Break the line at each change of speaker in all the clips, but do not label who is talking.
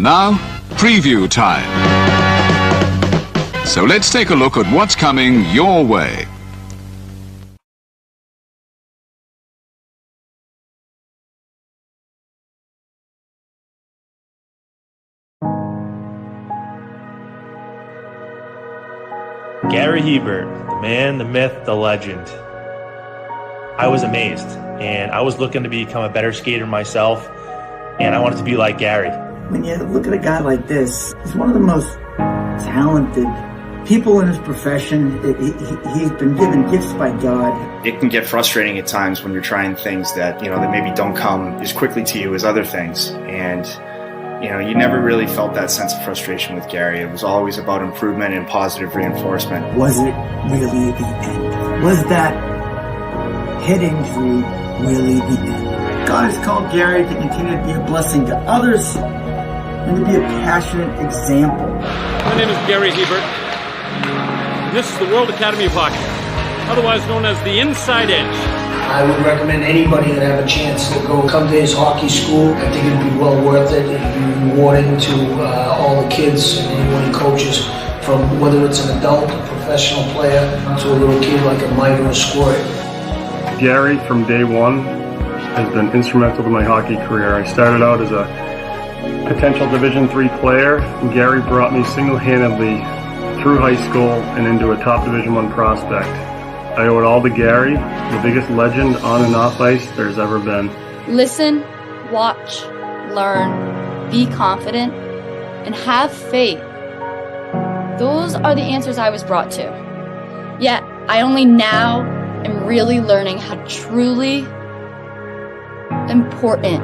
now, preview time. So let's take a look at what's coming your way.
Gary Hebert, the man, the myth, the legend. I was amazed, and I was looking to become a better skater myself, and I wanted to be like Gary.
When you look at a guy like this, he's one of the most talented people in his profession. He's been given gifts by God.
It can get frustrating at times when you're trying things that, that maybe don't come as quickly to you as other things. And, you never really felt that sense of frustration with Gary. It was always about improvement and positive reinforcement.
Was it really the end? Was that head injury really the end? God has called Gary to continue to be a blessing to others and to be a passionate example.
My name is Gary Hebert, and this is the World Academy of Hockey, otherwise known as the Inside Edge.
I would recommend anybody that have a chance to come to his hockey school. I think it'd be well worth it. It'd be rewarding to all the kids and anyone he coaches, from whether it's an adult, a professional player, to a little kid like a Mike or a Squirt.
Gary, from day one, has been instrumental to my hockey career. I started out as a potential Division III player, and Gary brought me single-handedly through high school and into a top Division I prospect. I owe it all to Gary, the biggest legend on and off ice there's ever been.
Listen, watch, learn, be confident, and have faith. Those are the answers I was brought to. Yet, I only now am really learning how truly important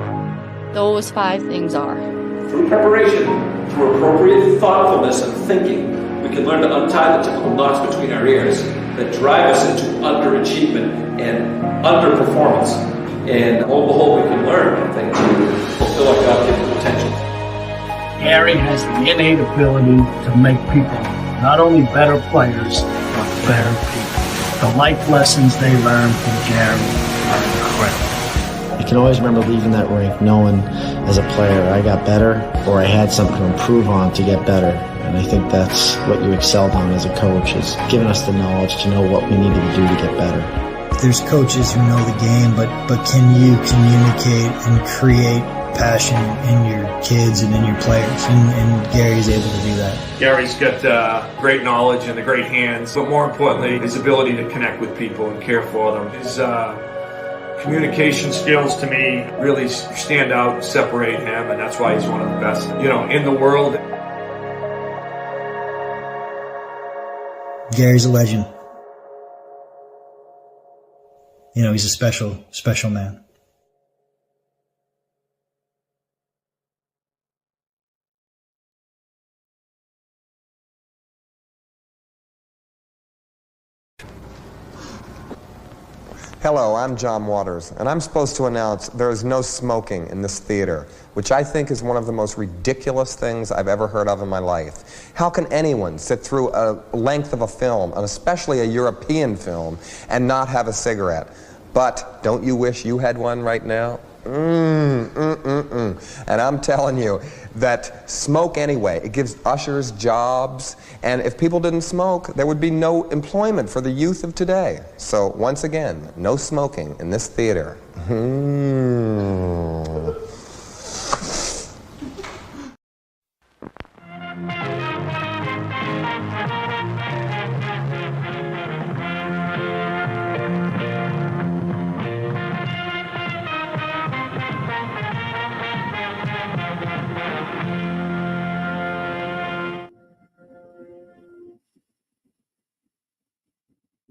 those 5 things are.
Through preparation, through appropriate thoughtfulness and thinking, we can learn to untie the typical knots between our ears that drive us into underachievement and underperformance. And lo and behold, we can learn, I think, to fulfill our God-given potential.
Gary has the innate ability to make people not only better players, but better people. The life lessons they learn from Gary are incredible.
I can always remember leaving that rink knowing as a player I got better, or I had something to improve on to get better. And I think that's what you excelled on as a coach, is giving us the knowledge to know what we needed to do to get better.
There's coaches who know the game, but can you communicate and create passion in your kids and in your players? And Gary's able to do that.
Gary's got great knowledge and the great hands, but more importantly, his ability to connect with people and care for them. His communication skills, to me, really stand out and separate him, and that's why he's one of the best, in the world.
Gary's a legend. He's a special man.
Hello, I'm John Waters, and I'm supposed to announce there is no smoking in this theater, which I think is one of the most ridiculous things I've ever heard of in my life. How can anyone sit through a length of a film, and especially a European film, and not have a cigarette? But don't you wish you had one right now? And I'm telling you that smoke anyway. It gives ushers jobs, and if people didn't smoke, there would be no employment for the youth of today. So once again, no smoking in this theater.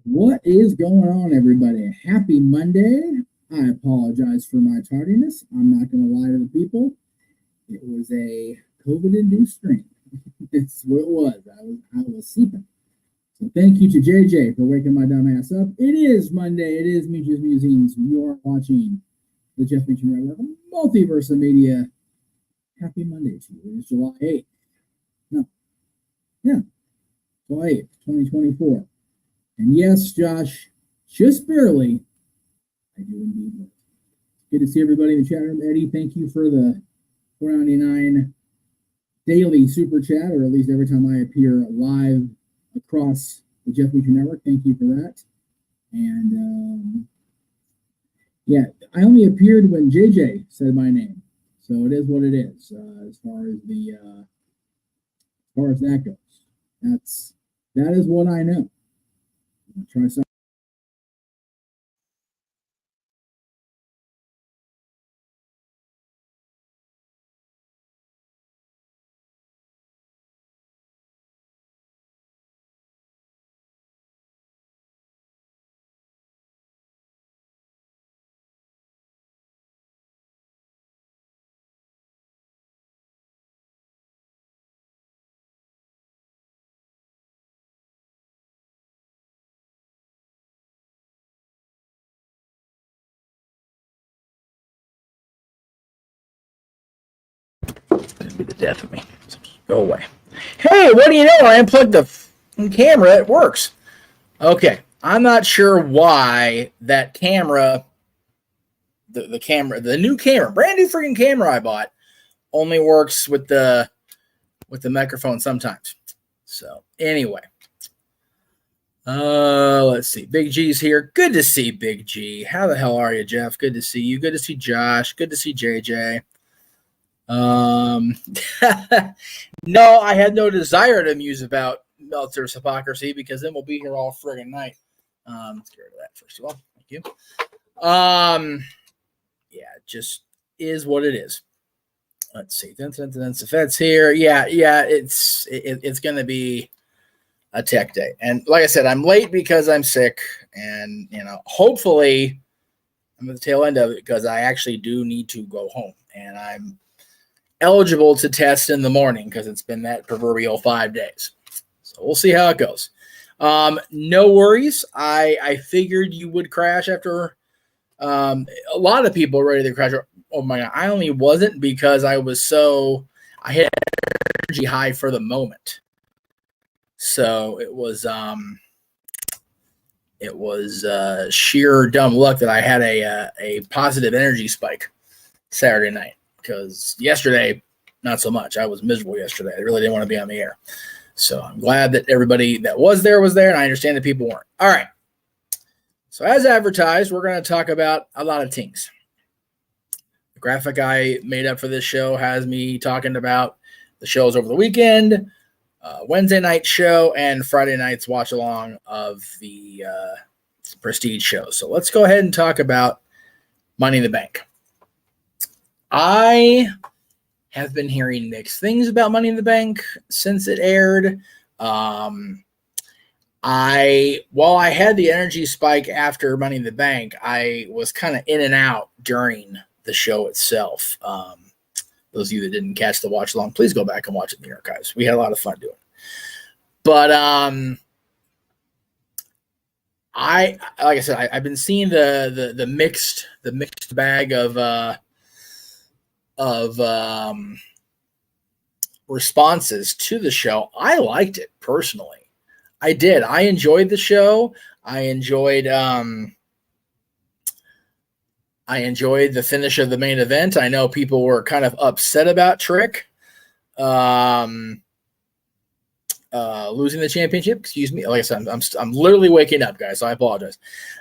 What is going on, everybody? Happy Monday. I apologize for my tardiness. I'm not going to lie to the people. It was a COVID-induced stream. That's what it was. I was sleeping. So thank you to JJ for waking my dumb ass up. It is Monday. It is Meach's Musings. You are watching the Jeff Meach Network, Multiverse of Media. Happy Monday to you. It is July 8th. No. Yeah. July 8th, 2024. And yes, Josh, just barely, I do indeed work. Good to see everybody in the chat room. Eddie, thank you for the $4.99 daily super chat, or at least every time I appear live across the Jeff Meach Network. Thank you for that. And yeah, I only appeared when JJ said my name, so it is what it is. As far as that goes, that is what I know. I'll try something.
It'd be the death of me. So go away. Hey, what do you know? I unplugged the camera. It works. Okay. I'm not sure why that camera, the new camera, brand new freaking camera I bought, only works with the microphone sometimes. So anyway. Let's see. Big G's here. Good to see Big G. How the hell are you, Jeff? Good to see you. Good to see Josh. Good to see JJ. No, I had no desire to muse about Meltzer's hypocrisy because then we'll be here all friggin' night. Let's get rid of that first of all. Thank you. Yeah, it just is what it is. Let's see. Then Safet's here. Yeah, it's gonna be a tech day. And like I said, I'm late because I'm sick, and hopefully I'm at the tail end of it because I actually do need to go home, and I'm eligible to test in the morning because it's been that proverbial 5 days. So we'll see how it goes. No worries. I figured you would crash after a lot of people were ready to crash. Oh my God. I only wasn't because I hit energy high for the moment. So it was sheer dumb luck that I had a positive energy spike Saturday night. Because yesterday, not so much. I was miserable yesterday. I really didn't want to be on the air. So I'm glad that everybody that was there, and I understand that people weren't. All right. So as advertised, we're going to talk about a lot of things. The graphic I made up for this show has me talking about the shows over the weekend, Wednesday night show, and Friday night's watch along of the Prestige show. So let's go ahead and talk about Money in the Bank. I have been hearing mixed things about Money in the Bank since it aired. While I had the energy spike after Money in the Bank, I was kind of in and out during the show itself. Those of you that didn't catch the watch along, please go back and watch it in the archives. We had a lot of fun doing it. But like I said, I've been seeing the mixed bag of responses to the show. I liked it personally. I did. I enjoyed the show. I enjoyed the finish of the main event. I know people were kind of upset about Trick losing the championship. Excuse me. Like I said, I'm literally waking up, guys, so I apologize.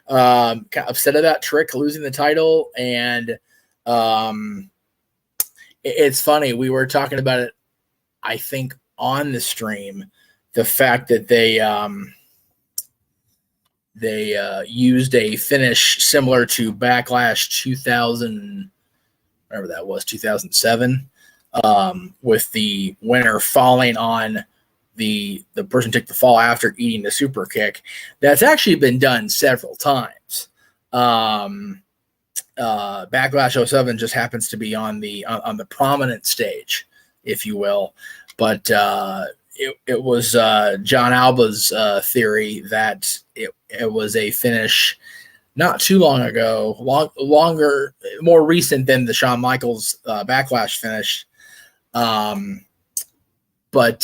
Kind of upset about Trick losing the title, and it's funny. We were talking about it, I think, on the stream, the fact that they used a finish similar to Backlash 2000, whatever that was, 2007, with the winner falling on the person took the fall after eating the super kick. That's actually been done several times. Backlash 07 just happens to be on the prominent stage, if you will. But it was John Alba's theory that it was a finish not too long ago, more recent than the Shawn Michaels Backlash finish. But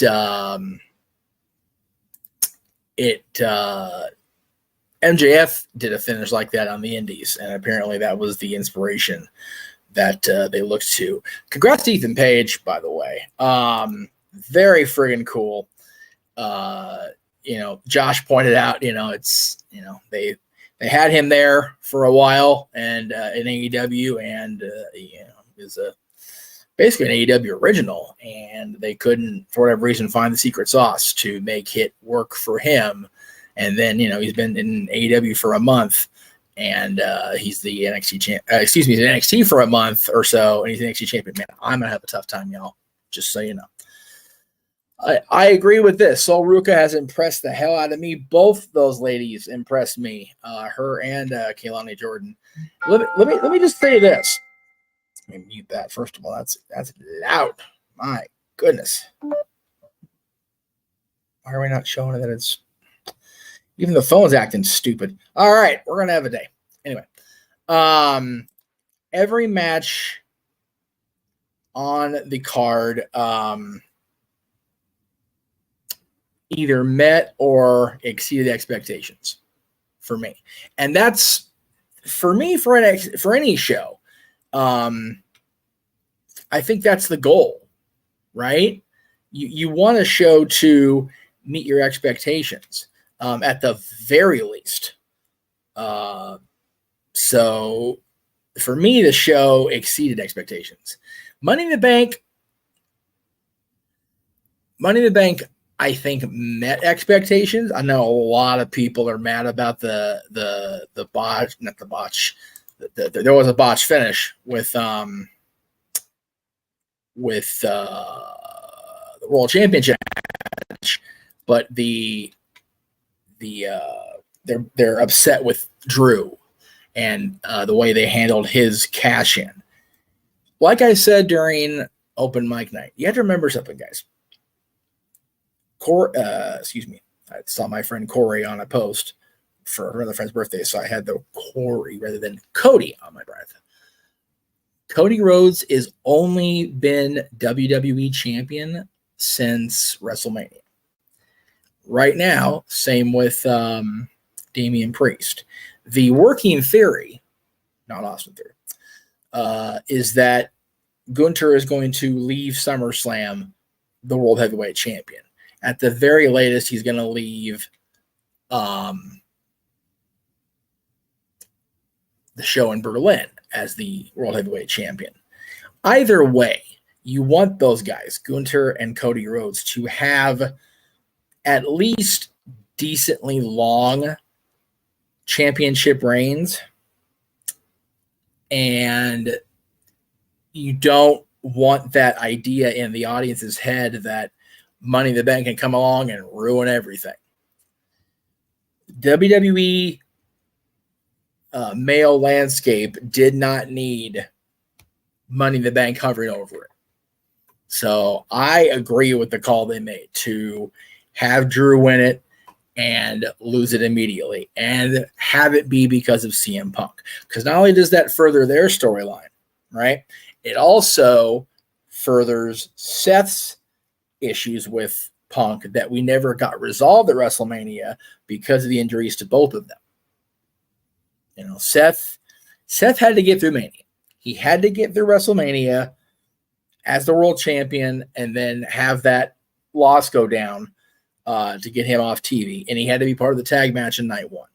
MJF did a finish like that on the Indies, and apparently that was the inspiration that they looked to. Congrats to Ethan Page, by the way. very friggin' cool. Josh pointed out, they had him there for a while and in AEW, and is basically an AEW original, and they couldn't, for whatever reason, find the secret sauce to make it work for him. And then, he's been in AEW for a month, and he's the NXT he's in NXT for a month or so, and he's the NXT champion. Man, I'm gonna have a tough time, y'all. Just so you know. I agree with this. Sol Ruka has impressed the hell out of me. Both those ladies impressed me. Her and Kaylani Jordan. Let me just say this. Let me mute that first of all. That's loud. My goodness. Why are we not showing that it's even the phone's acting stupid? All right, we're gonna have a day. Anyway, every match on the card either met or exceeded expectations for me, and that's for me for any show. I think that's the goal, right? You want a show to meet your expectations at the very least. So for me, the show exceeded expectations. Money in the Bank, I think met expectations. I know a lot of people are mad about the botch, not the botch. There was a botch finish with the World Championship match, but they're upset with Drew and the way they handled his cash in. Like I said during open mic night, you have to remember something, guys. I saw my friend Corey on a post for another friend's birthday, so I had the Corey rather than Cody on my breath. Cody Rhodes has only been WWE champion since WrestleMania. Right now, same with Damian Priest. The working theory, not Austin theory, is that Gunther is going to leave SummerSlam the World Heavyweight Champion. At the very latest, he's going to leave the show in Berlin as the World Heavyweight Champion. Either way, you want those guys, Gunther and Cody Rhodes, to have at least decently long championship reigns. And you don't want that idea in the audience's head that Money in the Bank can come along and ruin everything. WWE male landscape did not need Money in the Bank hovering over it. So I agree with the call they made to have Drew win it and lose it immediately and have it be because of CM Punk. Because not only does that further their storyline, right? It also furthers Seth's issues with Punk that we never got resolved at WrestleMania because of the injuries to both of them. Seth had to get through Mania. He had to get through WrestleMania as the world champion and then have that loss go down to get him off TV. And he had to be part of the tag match in night one.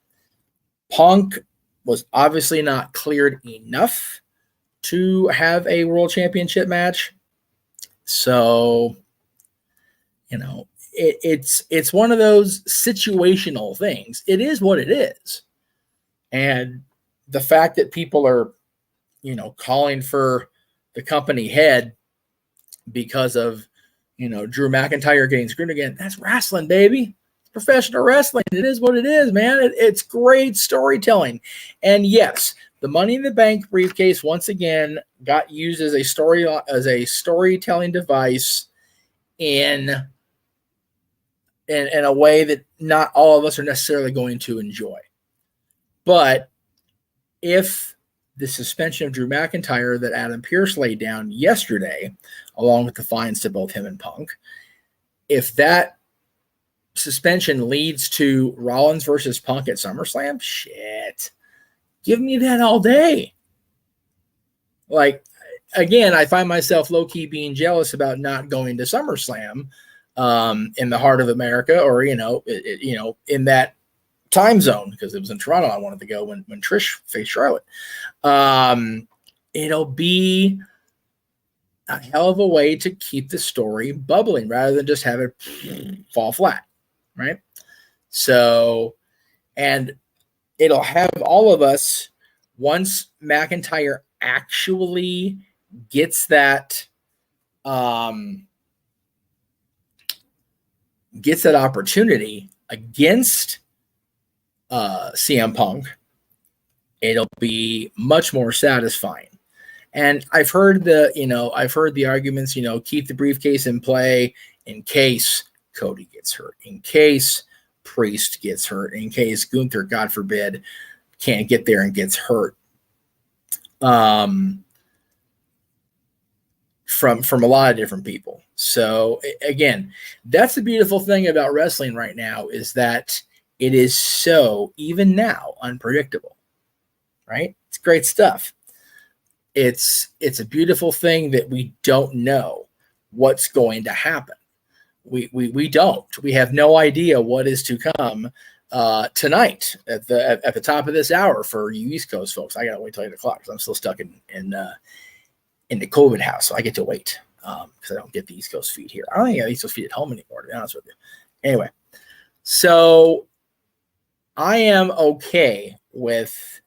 Punk was obviously not cleared enough to have a world championship match. So, it's one of those situational things. It is what it is. And the fact that people are, calling for the company head because of, Drew McIntyre getting screwed again, that's wrestling, baby. It's professional wrestling. It is what it is, man. It's great storytelling. And yes, the Money in the Bank briefcase once again got used as a storytelling device in a way that not all of us are necessarily going to enjoy. But if the suspension of Drew McIntyre that Adam Pearce laid down yesterday, along with the fines to both him and Punk, if that suspension leads to Rollins versus Punk at SummerSlam, shit, give me that all day. Like, again, I find myself low-key being jealous about not going to SummerSlam in the heart of America, or, in that time zone, because it was in Toronto. I wanted to go when Trish faced Charlotte. It'll be a hell of a way to keep the story bubbling rather than just have it fall flat, right? So, and it'll have all of us, once McIntyre actually gets that opportunity against CM Punk, it'll be much more satisfying. And I've heard the arguments, keep the briefcase in play in case Cody gets hurt, in case Priest gets hurt, in case Gunther, God forbid, can't get there and gets hurt. From a lot of different people. So again, that's the beautiful thing about wrestling right now, is that it is so, even now, unpredictable, right? It's great stuff. It's a beautiful thing that we don't know what's going to happen. We don't. We have no idea what is to come tonight at the top of this hour for you East Coast folks. I gotta wait till 8 o'clock because I'm still stuck in the COVID house, so I get to wait because I don't get the East Coast feed here. I don't think I have East Coast feed at home anymore, to be honest with you. Anyway, so I am okay with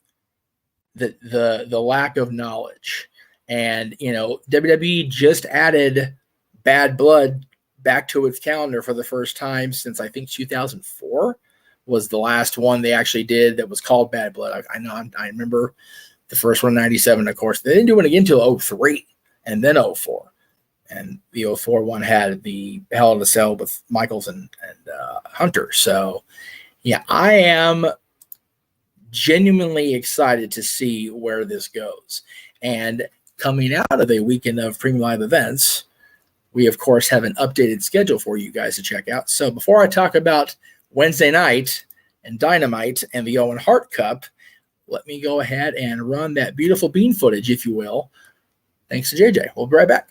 the lack of knowledge, and WWE just added Bad Blood back to its calendar for the first time since I think 2004 was the last one they actually did that was called Bad Blood. I remember the first one in 97, of course. They didn't do it again until 03 and then 04. And the 04 one had the Hell in a Cell with Michaels and Hunter. So, yeah, I am genuinely excited to see where this goes. And coming out of a weekend of premium live events, we, of course, have an updated schedule for you guys to check out. So before I talk about Wednesday night and Dynamite and the Owen Cup, let me go ahead and run that beautiful bean footage, if you will. Thanks to JJ. We'll be right back.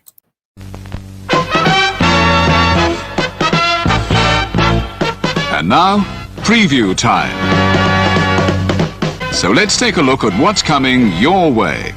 And now, preview time. So let's take a look at what's coming your way.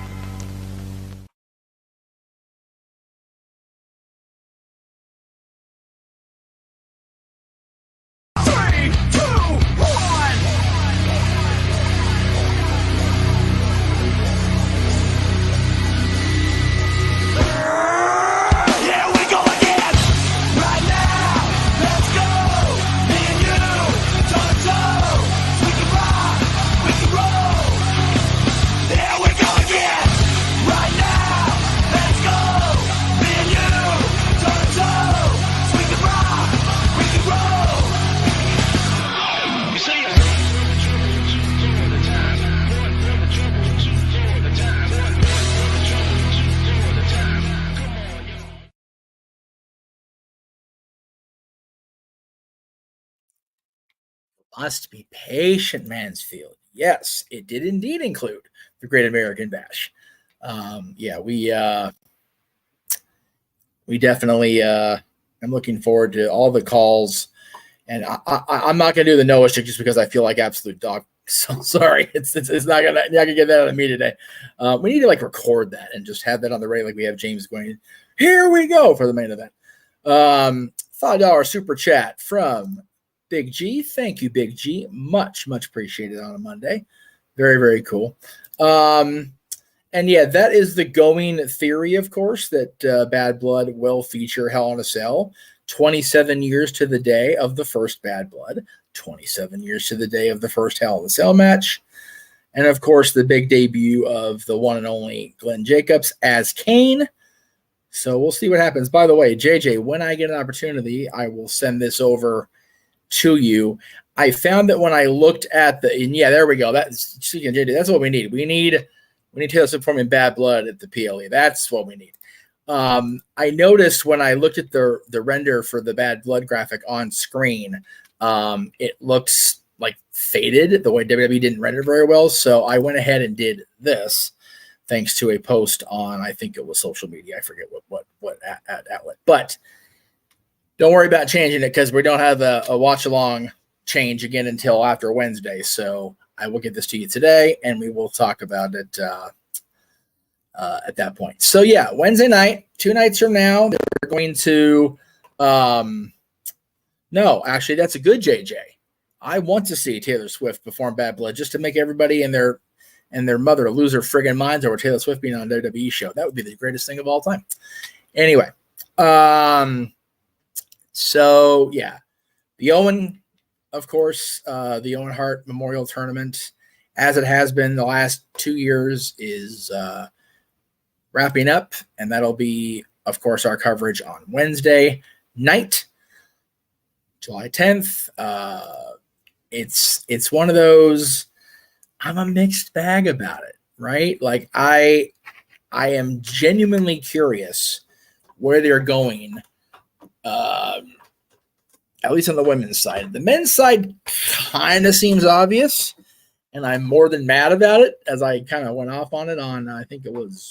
Must be patient, Mansfield. Yes, it did indeed include the Great American Bash. We definitely I'm looking forward to all the calls, and I'm not gonna do the Noah shit just because I feel like absolute dog. So sorry, it's not gonna get that out of me today. We need to record that and just have that on the radio, like we have James going. Here we go for the main event. $5 super chat from Big G. Thank you, Big G. Much appreciated on a Monday. Very, very cool. And yeah, that is the going theory, of course, that Bad Blood will feature Hell in a Cell. 27 years to the day of the first Bad Blood. 27 years to the day of the first Hell in a Cell match. And, of course, the big debut of the one and only Glenn Jacobs as Kane. So we'll see what happens. By the way, JJ, when I get an opportunity, I will send this over to you. I found that when I looked at there we go. That's JJ. That's what we need. We need Taylor performing Bad Blood at the PLE. That's what we need. I noticed when I looked at the render for the Bad Blood graphic on screen, it looks like faded the way WWE didn't render very well. So I went ahead and did this. thanks to a post on, I think it was social media. I forget what outlet. But don't worry about changing it because we don't have a watch-along change again until after Wednesday. So I will get this to you today, and we will talk about it at that point. So, yeah, Wednesday night, 2 nights from now, they're going to no, actually, that's a good JJ. I want to see Taylor Swift perform Bad Blood just to make everybody and their mother lose their friggin' minds over Taylor Swift being on a WWE show. That would be the greatest thing of all time. Anyway, so, yeah, the Owen, of course, the Owen Hart Memorial Tournament, as it has been the last 2 years, is wrapping up, and that'll be, of course, our coverage on Wednesday night, July 10th. It's one of those, I'm a mixed bag about it, right? Like I am genuinely curious where they're going, at least on the women's side. The men's side kind of seems obvious, and I'm more than mad about it, as I kind of went off on it on, I think it was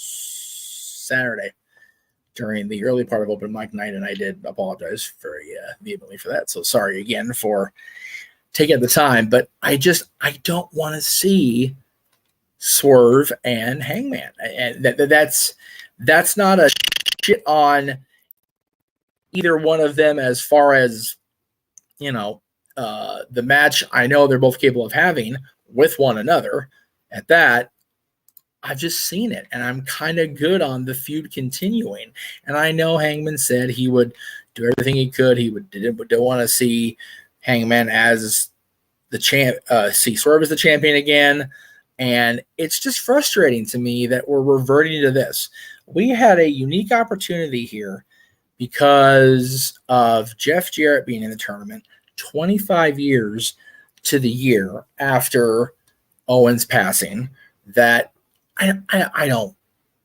Saturday during the early part of open mic night, and I did apologize very vehemently for that. So sorry again for taking the time, but I don't want to see Swerve and Hangman, and that's not a shit on either one of them as far as, you know, the match I know they're both capable of having with one another. At that, I've just seen it, and I'm kind of good on the feud continuing. And I know Hangman said he would do everything he could. He don't want to see Hangman as the champ, see Swerve as the champion again. And it's just frustrating to me that we're reverting to this. We had a unique opportunity here because of Jeff Jarrett being in the tournament 25 years to the year after Owen's passing, that I don't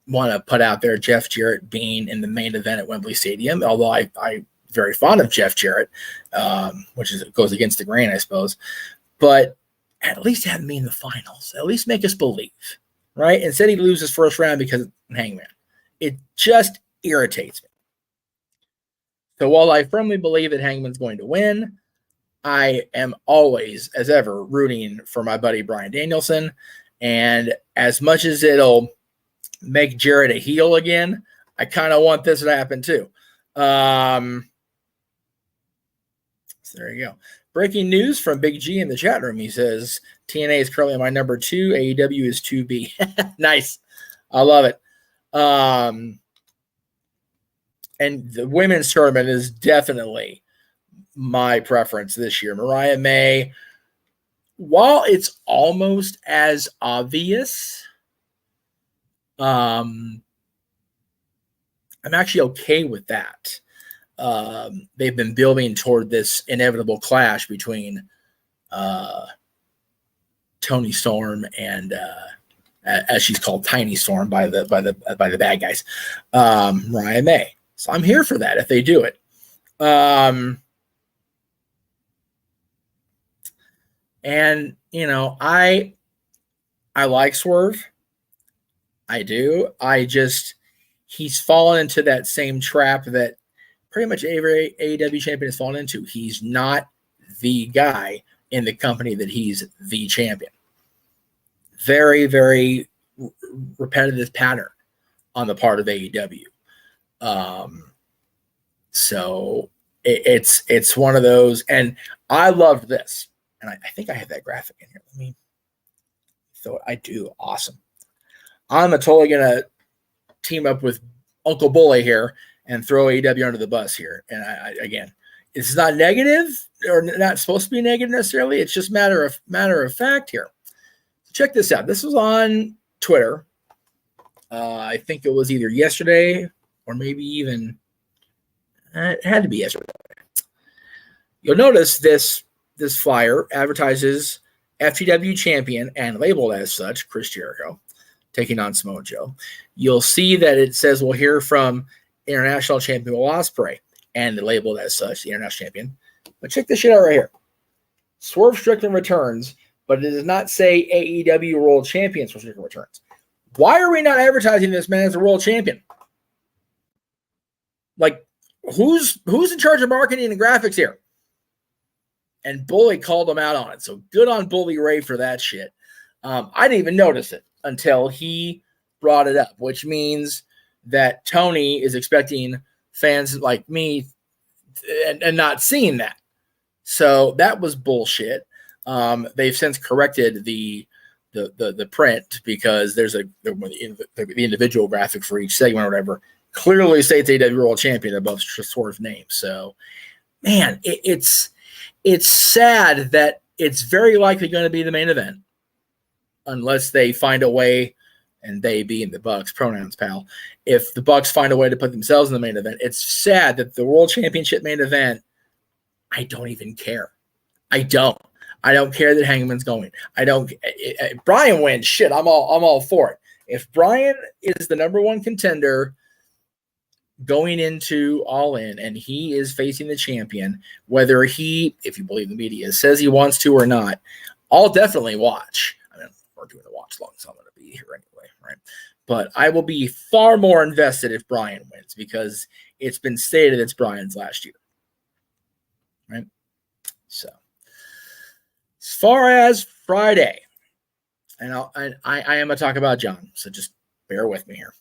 want to put out there Jeff Jarrett being in the main event at Wembley Stadium, although I'm very fond of Jeff Jarrett, which goes against the grain, I suppose. But at least have me in the finals. At least make us believe, right? Instead, he loses first round because of Hangman. It just irritates me. So while I firmly believe that Hangman's going to win, I am always, as ever, rooting for my buddy Bryan Danielson. And as much as it'll make Jarrett a heel again, I kind of want this to happen too. So there you go. Breaking news from Big G in the chat room. He says, TNA is currently my number 2. AEW is 2B. Nice. I love it. And the women's tournament is definitely my preference this year. Mariah May, while it's almost as obvious, I'm actually okay with that. They've been building toward this inevitable clash between Toni Storm and, as she's called, Tiny Storm by the bad guys, Mariah May. So I'm here for that if they do it. And, you know, I like Swerve. I do. He's fallen into that same trap that pretty much every AEW champion has fallen into. He's not the guy in the company that he's the champion. Very, very repetitive pattern on the part of AEW. So it's one of those, and I loved this. And I think I have that graphic in here. Let me throw it. I do. Awesome. I'm totally going to team up with Uncle Bully here and throw AEW under the bus here. And again, it's not negative or not supposed to be negative necessarily. It's just matter of fact here. So check this out. This was on Twitter. I think it was either yesterday or maybe even it had to be yesterday. You'll notice this flyer advertises FTW champion and labeled as such, Chris Jericho, taking on Samoa Joe. You'll see that it says we'll hear from international champion Will Ospreay and labeled as such, the international champion. But check this shit out right here. Swerve Strickland returns, but it does not say AEW World Champion Swerve Strickland returns. Why are we not advertising this man as a world champion? Like, who's in charge of marketing and graphics here? And Bully called him out on it. So good on Bully Ray for that shit. I didn't even notice it until he brought it up, which means that Tony is expecting fans like me and not seeing that. So that was bullshit. They've since corrected the print because there's the individual graphic for each segment or whatever clearly states AW World Champion above Swerve's name. So, man, it's sad that it's very likely going to be the main event unless they find a way, and they being the Bucks, pronouns, pal. If the Bucks find a way to put themselves in the main event, it's sad that the World Championship main event, I don't even care. I don't care that Hangman's going. Brian wins. Shit, I'm all for it. If Brian is the number one contender going into All In and he is facing the champion, whether he, if you believe the media, says he wants to or not, I'll definitely watch. I mean, we're doing the watch long, so I'm going to be here anyway, right? But I will be far more invested if Brian wins because it's been stated it's Brian's last year, right? So, as far as Friday, and I am going to talk about John, so just bear with me here.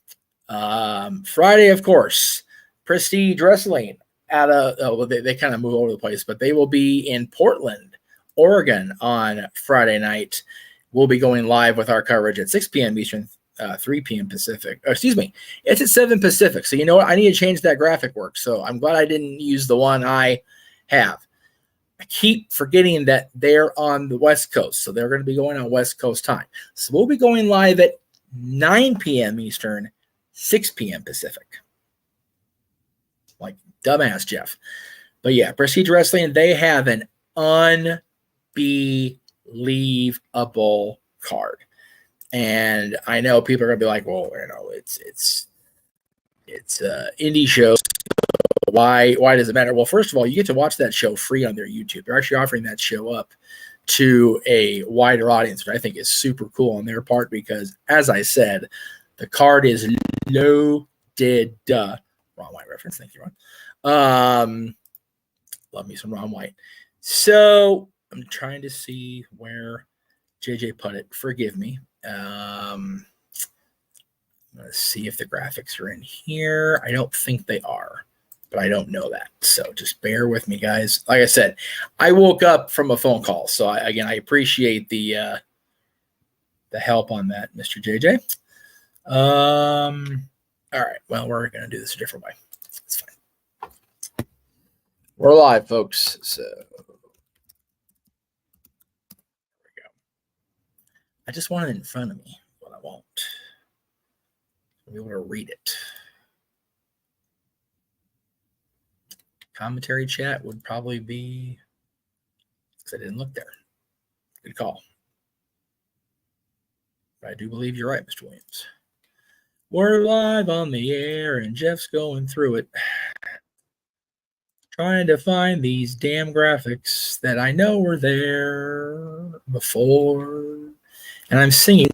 Friday, of course, Prestige Wrestling they kind of move all over the place, but they will be in Portland, Oregon on Friday night. We'll be going live with our coverage at 6 p.m. Eastern, 3 p.m. Pacific. Excuse me, it's at 7 Pacific. So you know what? I need to change that graphic work. So I'm glad I didn't use the one I have. I keep forgetting that they're on the West Coast, so they're going to be going on West Coast time. So we'll be going live at 9 p.m. Eastern, 6 p.m. Pacific. Like dumbass Jeff. But yeah, Prestige Wrestling, they have an unbelievable card. And I know people are going to be like, well, you know, it's indie show. Why does it matter? Well, first of all, you get to watch that show free on their YouTube. They're actually offering that show up to a wider audience, which I think is super cool on their part because, as I said, the card is loaded. Ron White reference. Thank you, Ron. Love me some Ron White. So I'm trying to see where JJ put it. Forgive me. I'm going to see if the graphics are in here. I don't think they are, but I don't know that. So just bear with me, guys. Like I said, I woke up from a phone call. So I appreciate the help on that, Mr. JJ. All right. Well, we're going to do this a different way. It's fine. We're live, folks. So there we go. I just want it in front of me, but I won't. I'll be able to read it. Commentary chat would probably be, because I didn't look there. Good call. But I do believe you're right, Mr. Williams. We're live on the air, and Jeff's going through it. Trying to find these damn graphics that I know were there before. And I'm singing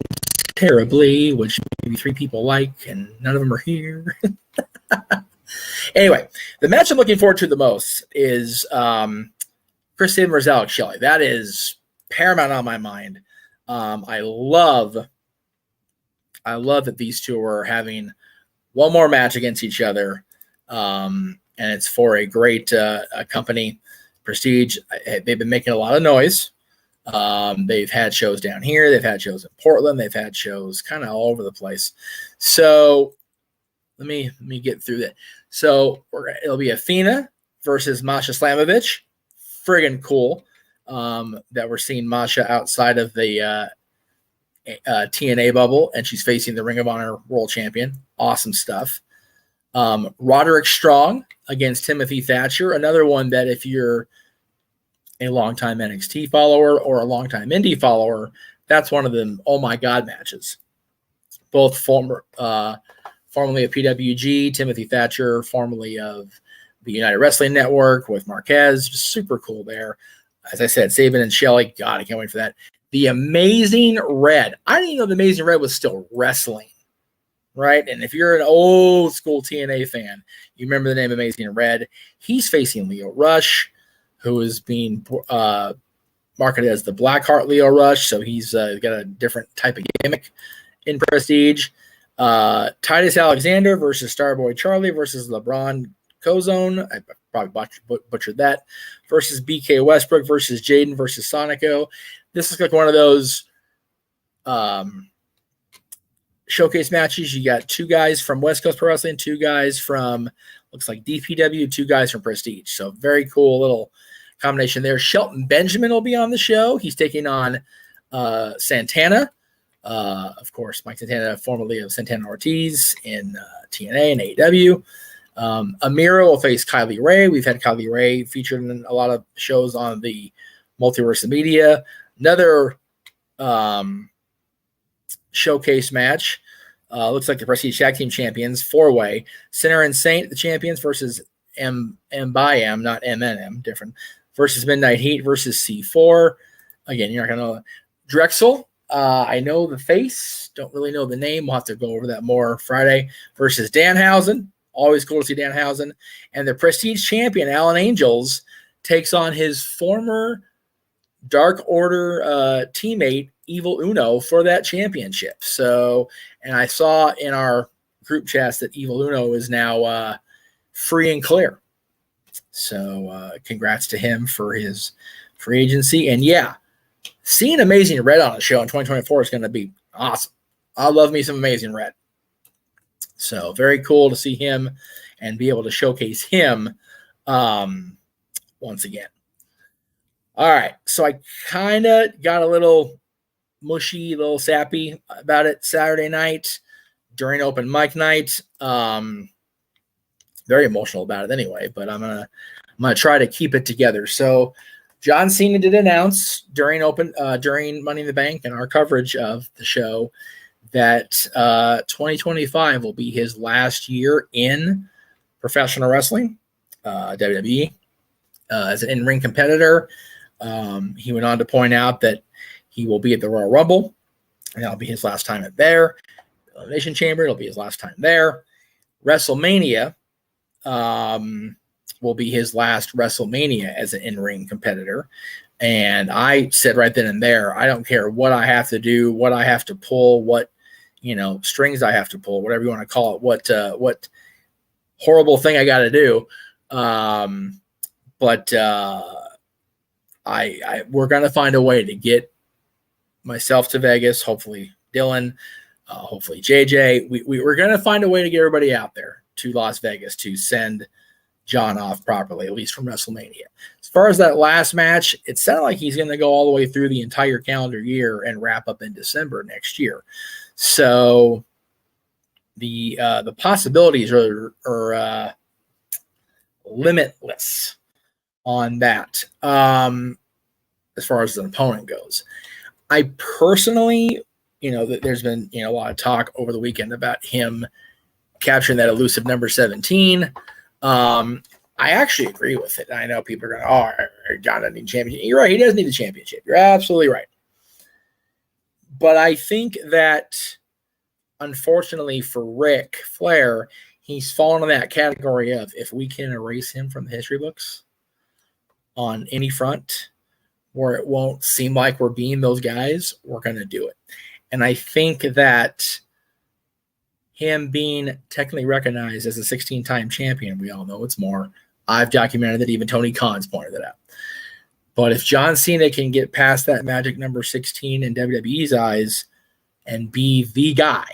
terribly, which maybe 3 people like, and none of them are here. Anyway, the match I'm looking forward to the most is Chris Sabin versus Alex Shelley. That is paramount on my mind. I love that these two are having one more match against each other, and it's for a great company, Prestige. They've been making a lot of noise. They've had shows down here. They've had shows in Portland. They've had shows kind of all over the place. So let me get through that. So it'll be Athena versus Masha Slamovich. Friggin' cool that we're seeing Masha outside of the TNA bubble, and she's facing the Ring of Honor World Champion. Awesome stuff. Roderick Strong against Timothy Thatcher. Another one that if you're a longtime NXT follower or a longtime indie follower, that's one of them oh my God matches. Both formerly of PWG, Timothy Thatcher, formerly of the United Wrestling Network with Marquez. Just super cool there. As I said, Sabin and Shelley, God, I can't wait for that. The Amazing Red. I didn't even know the Amazing Red was still wrestling, right? And if you're an old school TNA fan, you remember the name Amazing Red. He's facing Leo Rush, who is being marketed as the Blackheart Leo Rush, so he's got a different type of gimmick in Prestige. Titus Alexander versus Starboy Charlie versus LeBron Cozone. I probably butchered that. Versus BK Westbrook versus Jaden versus Sonico. This is like one of those showcase matches. You got 2 guys from West Coast Pro Wrestling, 2 guys from, looks like DPW, 2 guys from Prestige. So very cool little combination there. Shelton Benjamin will be on the show. He's taking on Santana. Of course, Mike Santana, formerly of Santana Ortiz in TNA and AEW. Amira will face Kylie Ray. We've had Kylie Ray featured in a lot of shows on the Multiverse of Media. Another showcase match. Looks like the Prestige Tag Team Champions, 4-way. Sinner and Saint, the champions, versus M by M, not MNM, different. Versus Midnight Heat versus C4. Again, you're not going to know. Drexel, I know the face, don't really know the name. We'll have to go over that more Friday. Versus Danhausen. Always cool to see Danhausen. And the Prestige champion, Alan Angels, takes on his former Dark Order teammate, Evil Uno, for that championship. So, and I saw in our group chats that Evil Uno is now free and clear. So congrats to him for his free agency. And yeah, seeing Amazing Red on a show in 2024 is going to be awesome. I love me some Amazing Red. So very cool to see him and be able to showcase him once again. All right, so I kind of got a little mushy, a little sappy about it Saturday night during open mic night. Very emotional about it anyway, but I'm gonna try to keep it together. So John Cena did announce during Money in the Bank and our coverage of the show that 2025 will be his last year in professional wrestling, WWE, as an in-ring competitor. He went on to point out that he will be at the Royal Rumble, and that'll be his last time at there. The Elimination Chamber, it'll be his last time there. WrestleMania will be his last WrestleMania as an in-ring competitor. And I said right then and there, I don't care what I have to do, what I have to pull, what, strings I have to pull, whatever you want to call it, what horrible thing I got to do. But we're going to find a way to get myself to Vegas, hopefully Dylan, hopefully JJ. We're going to find a way to get everybody out there to Las Vegas to send John off properly, at least from WrestleMania. As far as that last match, it sounded like he's going to go all the way through the entire calendar year and wrap up in December next year. So the possibilities are limitless on that. As far as an opponent goes, I personally, there's been a lot of talk over the weekend about him capturing that elusive number 17. I actually agree with it. I know people are going, John doesn't need a championship. You're right. He does need a championship. You're absolutely right. But I think that, unfortunately for Ric Flair, he's fallen in that category of, if we can erase him from the history books on any front where it won't seem like we're being those guys, we're going to do it. And I think that him being technically recognized as a 16-time champion, we all know it's more. I've documented that. Even Tony Khan's pointed it out. But if John Cena can get past that magic number 16 in WWE's eyes and be the guy,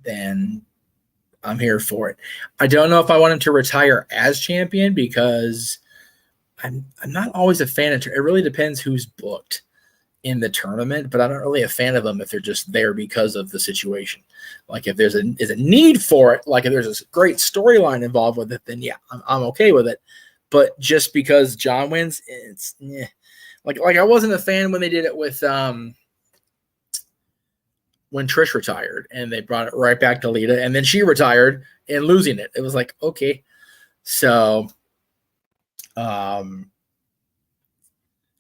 then I'm here for it. I don't know if I want him to retire as champion, because I'm not always a fan of it. It really depends who's booked in the tournament, but I'm not really a fan of them if they're just there because of the situation. Like if there's a need for it, like if there's a great storyline involved with it, then yeah, I'm okay with it. But just because John wins, it's like I wasn't a fan when they did it with when Trish retired and they brought it right back to Lita, and then she retired and losing it. It was like, okay. So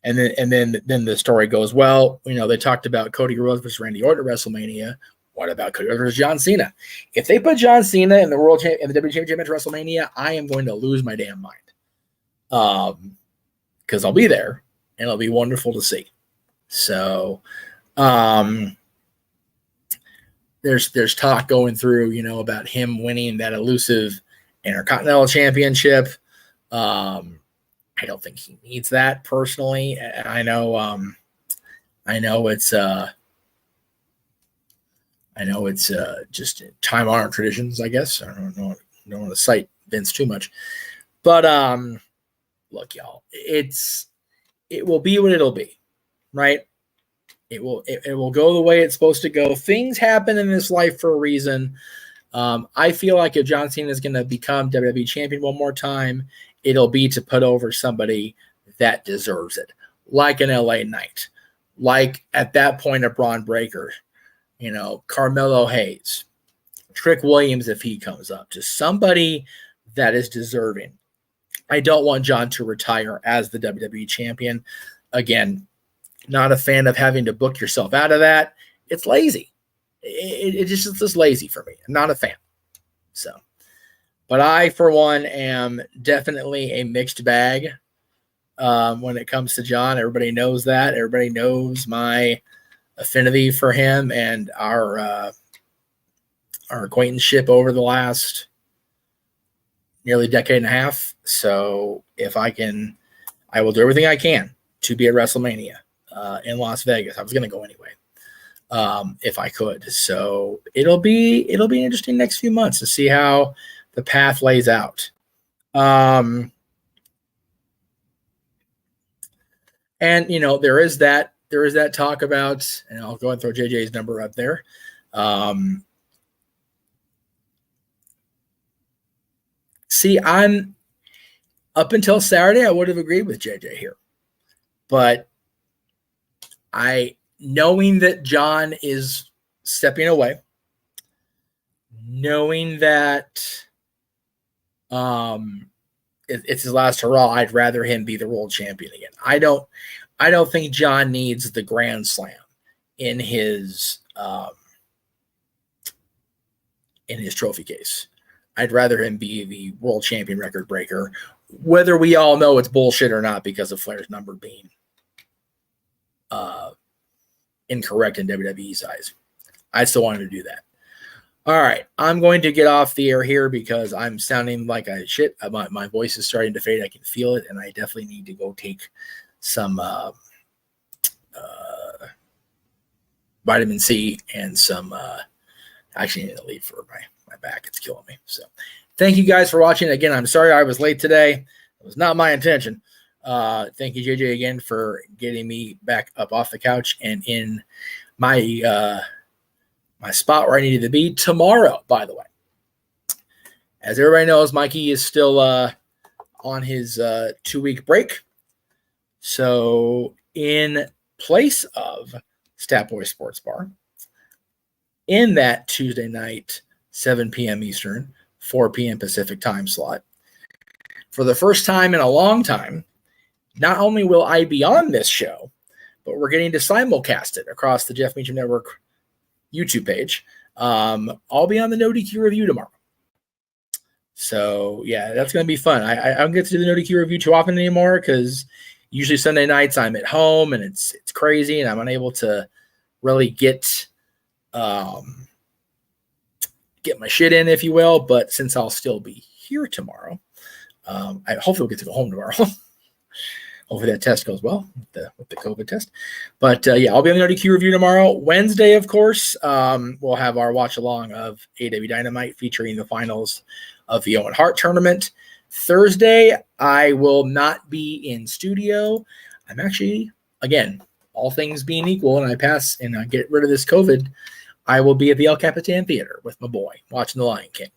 And then the story goes, well, they talked about Cody Rhodes versus Randy Orton at WrestleMania. What about Cody Rhodes versus John Cena? If they put John Cena in the WWE Championship match at WrestleMania, I am going to lose my damn mind. Because I'll be there and it'll be wonderful to see. So there's talk going through, about him winning that elusive Intercontinental Championship. I don't think he needs that personally. I know it's just time-honored traditions, I guess. I don't want to cite Vince too much, but look, y'all, it will be what it'll be, right? It will go the way it's supposed to go. Things happen in this life for a reason. I feel like if John Cena is going to become WWE champion one more time, it'll be to put over somebody that deserves it, like an LA Knight, like at that point a Braun Breaker, Carmelo Hayes, Trick Williams if he comes up, just somebody that is deserving. I don't want John to retire as the WWE champion. Again, not a fan of having to book yourself out of that. It's lazy. It's just lazy for me. I'm not a fan. So, but I, for one, am definitely a mixed bag when it comes to John. Everybody knows that. Everybody knows my affinity for him and our acquaintanceship over the last nearly decade and a half. So if I can, I will do everything I can to be at WrestleMania in Las Vegas. I was going to go anyway, if I could. So it'll be an interesting next few months to see how the path lays out. And there is that talk about, and I'll go and throw JJ's number up there. See, I'm up until Saturday, I would have agreed with JJ here, but knowing that John is stepping away, knowing that it's his last hurrah, I'd rather him be the world champion again. I don't think John needs the Grand Slam in his trophy case. I'd rather him be the world champion record breaker, whether we all know it's bullshit or not because of Flair's number being incorrect in WWE's eyes. I still want him to do that. All right, I'm going to get off the air here because I'm sounding like shit. My voice is starting to fade. I can feel it, and I definitely need to go take some vitamin C and some actually I need to leave for my back. It's killing me. So thank you guys for watching. Again, I'm sorry I was late today. It was not my intention. Thank you, JJ, again, for getting me back up off the couch and in my spot where I needed to be tomorrow, by the way. As everybody knows, Mikey is still on his 2-week break. So in place of Stat Boy Sports Bar, in that Tuesday night, 7 p.m. Eastern, 4 p.m. Pacific time slot, for the first time in a long time, not only will I be on this show, but we're getting to simulcast it across the Jeff Meacham Network YouTube page. I'll be on the No DQ review tomorrow. So, yeah, that's going to be fun. I don't get to do the No DQ review too often anymore because usually Sunday nights I'm at home and it's crazy and I'm unable to really get my shit in, if you will. But since I'll still be here tomorrow, I hopefully we'll get to go home tomorrow. Hopefully that test goes well with the COVID test. But yeah, I'll be on the RDQ review tomorrow. Wednesday, of course, we'll have our watch along of AEW Dynamite featuring the finals of the Owen Hart tournament. Thursday, I will not be in studio. I'm actually, again, all things being equal, and I pass and I get rid of this COVID, I will be at the El Capitan Theater with my boy watching The Lion King.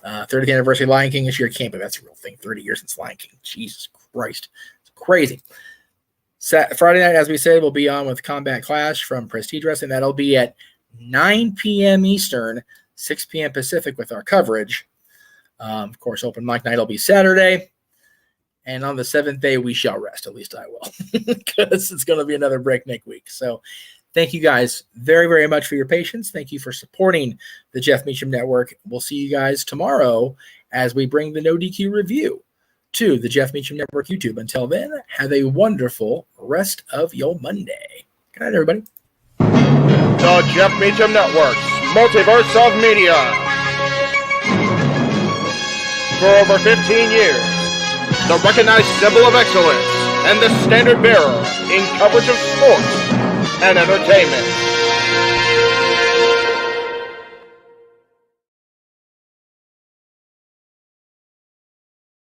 30th anniversary of Lion King this year. Can't believe that's a real thing. 30 years since Lion King. Jesus Christ. It's crazy. Friday night, as we said, we'll be on with Combat Clash from Prestige Wrestling. That'll be at 9 p.m. Eastern, 6 p.m. Pacific with our coverage. Of course, open mic night will be Saturday. And on the 7th day, we shall rest. At least I will, because it's going to be another breakneck week. So thank you guys very, very much for your patience. Thank you for supporting the Jeff Meacham Network. We'll see you guys tomorrow as we bring the No DQ review to the Jeff Meacham Network YouTube. Until then, have a wonderful rest of your Monday. Good night, everybody.
The Jeff Meacham Network's Multiverse of Media. For over 15 years, the recognized symbol of excellence and the standard bearer in coverage of sports and entertainment.